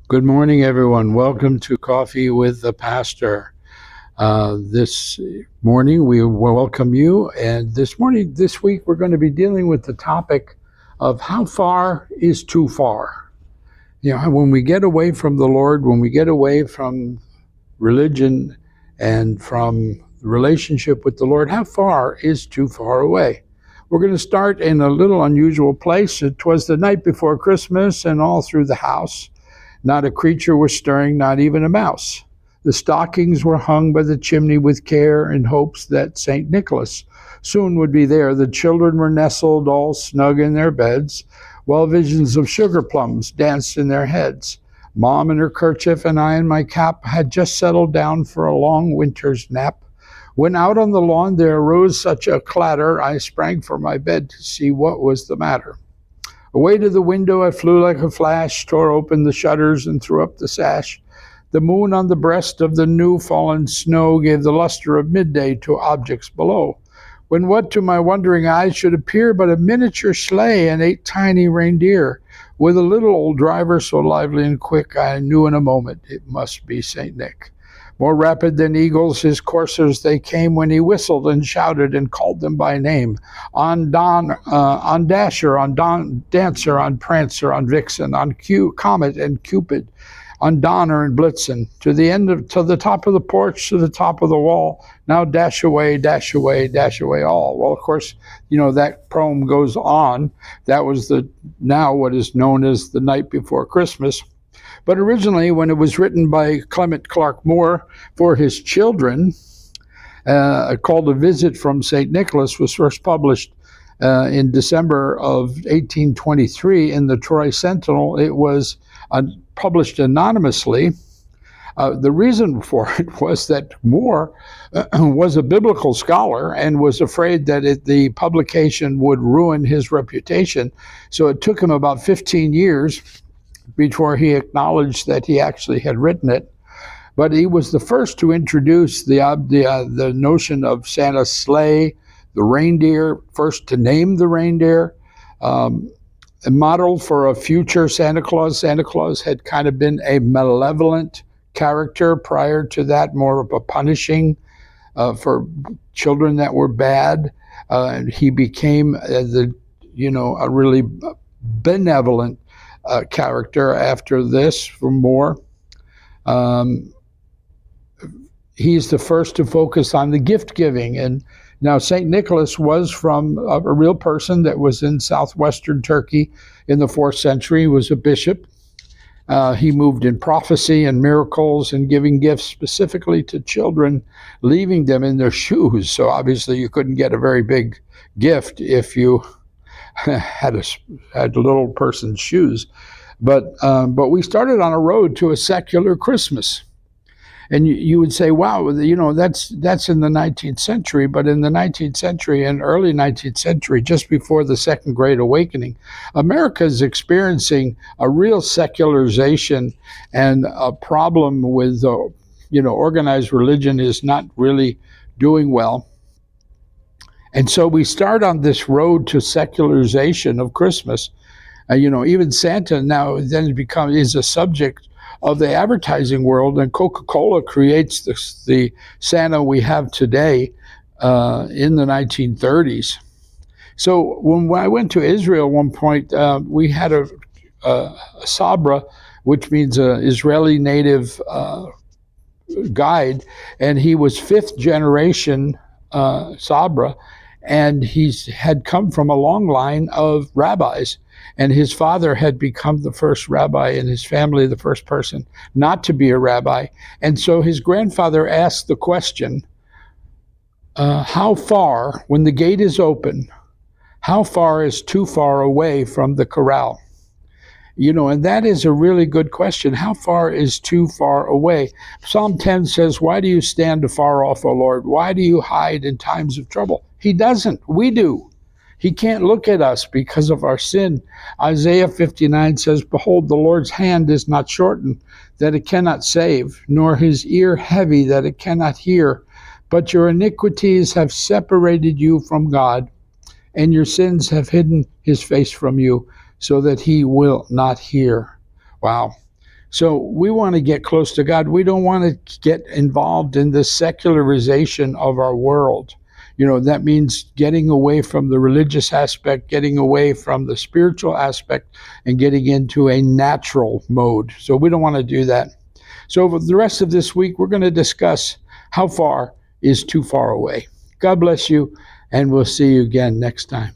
Good morning, everyone. Welcome to Coffee with the Pastor. This morning, we welcome you. And this week, we're going to be dealing with the topic of how far is too far. You know, when we get away from the Lord, when we get away from religion and from relationship with the Lord, how far is too far away? We're going to start in a little unusual place. It was the night before Christmas, and all through the house, not a creature was stirring, not even a mouse. The stockings were hung by the chimney with care in hopes that St. Nicholas soon would be there. The children were nestled all snug in their beds, while visions of sugar plums danced in their heads. Mom in her kerchief and I in my cap had just settled down for a long winter's nap. When out on the lawn there arose such a clatter, I sprang from my bed to see what was the matter. Away to the window I flew like a flash, tore open the shutters and threw up the sash. The moon on the breast of the new fallen snow gave the luster of midday to objects below, when what to my wondering eyes should appear but a miniature sleigh and 8 tiny reindeer, with a little old driver so lively and quick I knew in a moment it must be St. Nick. More rapid than eagles his coursers they came, when he whistled and shouted and called them by name. On Dasher, on Dancer, on Prancer, on Vixen, on Comet and Cupid, on Donner and Blitzen, to the top of the porch, to the top of the wall. Now dash away, dash away, dash away all. Well, of course, that poem goes on. That was now what is known as the night before Christmas. But originally, when it was written by Clement Clarke Moore for his children, called A Visit from St. Nicholas, was first published in December of 1823 in the Troy Sentinel. It was published anonymously. The reason for it was that Moore was a biblical scholar and was afraid that the publication would ruin his reputation. So it took him about 15 years before he acknowledged that he actually had written it. But he was the first to introduce the notion of Santa's sleigh, the reindeer, first to name the reindeer, modeled for a future Santa Claus. Santa Claus had kind of been a malevolent character prior to that, more of a punishing for children that were bad. And he became a really benevolent character after this for Moore. He's the first to focus on the gift giving. And now St. Nicholas was from a real person that was in southwestern Turkey in the 4th century. He was a bishop. He moved in prophecy and miracles and giving gifts specifically to children, leaving them in their shoes. So obviously you couldn't get a very big gift if you had a little person's shoes. But we started on a road to a secular Christmas. And you would say, wow, that's in the 19th century. But in the 19th century and early 19th century, just before the Second Great Awakening, America is experiencing a real secularization, and a problem with, organized religion is not really doing well. And so we start on this road to secularization of Christmas. Even Santa now then is a subject of the advertising world, and Coca-Cola creates the Santa we have today in the 1930s. So when I went to Israel at one point, we had a Sabra, which means an Israeli native guide, and he was 5th generation Sabra, and he had come from a long line of rabbis. And his father had become the first rabbi in his family, the first person not to be a rabbi. And so his grandfather asked the question, how far, when the gate is open, how far is too far away from the corral? And that is a really good question. How far is too far away? Psalm 10 says, why do you stand afar off, O Lord? Why do you hide in times of trouble? He doesn't. We do. He can't look at us because of our sin. Isaiah 59 says, behold, the Lord's hand is not shortened, that it cannot save, nor his ear heavy, that it cannot hear. But your iniquities have separated you from God, and your sins have hidden his face from you, so that he will not hear. Wow. So we want to get close to God. We don't want to get involved in the secularization of our world. That means getting away from the religious aspect, getting away from the spiritual aspect, and getting into a natural mode. So we don't want to do that. So for the rest of this week, we're going to discuss how far is too far away. God bless you, and we'll see you again next time.